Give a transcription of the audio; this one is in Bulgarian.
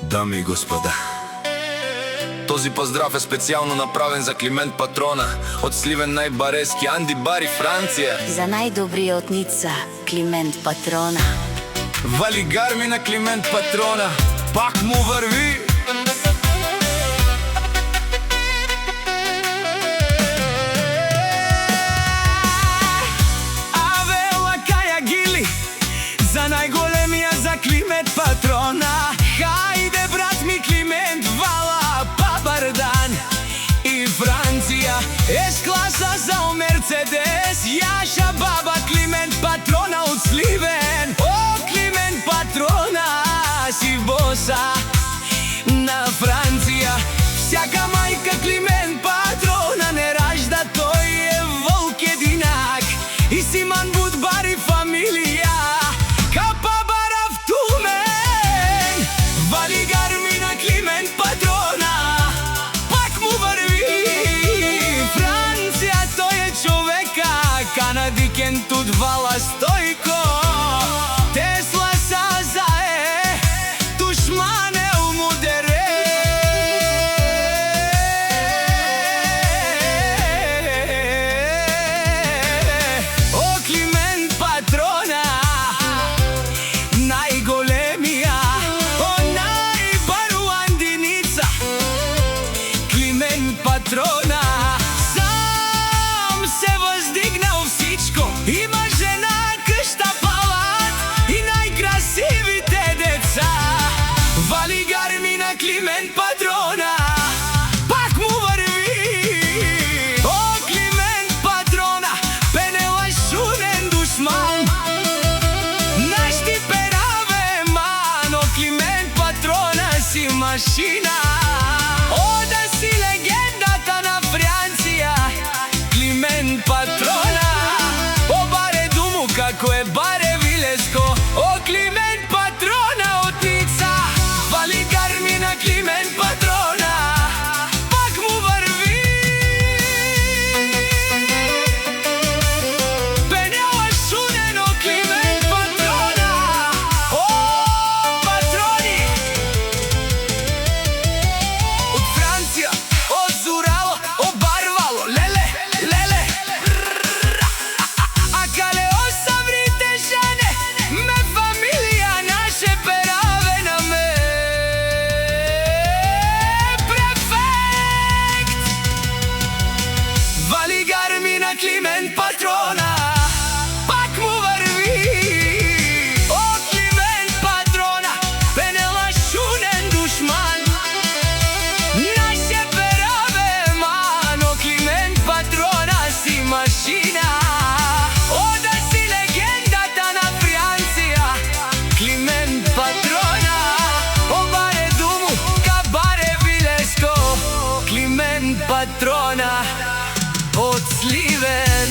Дами и господа, този поздрав е специално направен за Климент Патрона од Сливен најбарески Анди Бари, Франција. За најдобриот ница Климент Патрона. Вали гарми на Климент Патрона, пак му върви. Авела каја гили за најголемија, за Климент Патрона. Хајде брат ми Климент, вала Пабардан и Франција. Ес-класа за Мерцедес, јаша баба Климент Патрона од Сливен. О, Климент Патрона, си боса на Франција. Всяка мајка Климент Патрона не ражда, тој е волк единак. И Симан Будбари фамилија, капа барав тумен. Вали гарми на Климент Патрона, пак му върви. Франција, тој е човека, канадикен тут вала стојко. Тесла саза е, душмане умудере. О, Климент Патрона, најголемија, о, најбару андиница. Климент Патрона сам се воздигнал всичко. Има жена, къща, палат и најкрасивите деца. Вали гарми на Климент Патрона, пак му върви. О, Климент Патрона, пенела шунен душман. Нашти пераве мано, Климент Патрона си машина. О, да си легендата на Франција, Климент Патрона. О, баре думу како е баре вилеско. О, Климент Патрона од Ница. Вали гарми на Климент Патрона, пак му върви. Пенела шунено Климент Патрона. О, патрони од Франција, озурало, обарвало, леле, леле. А кале осаврите жане, ме фамилија наше пераве на ме. Префект! Вали гарми на Климент Патрона, пак му върви. О, Климент Патрона, пенела шунен душман. Наше пераве мано, Климент Патрона си машина. О, да си легендата на Франција, Климент Патрона. О, баре думу, ка баре вилеско. Климент Патрона од Сливен.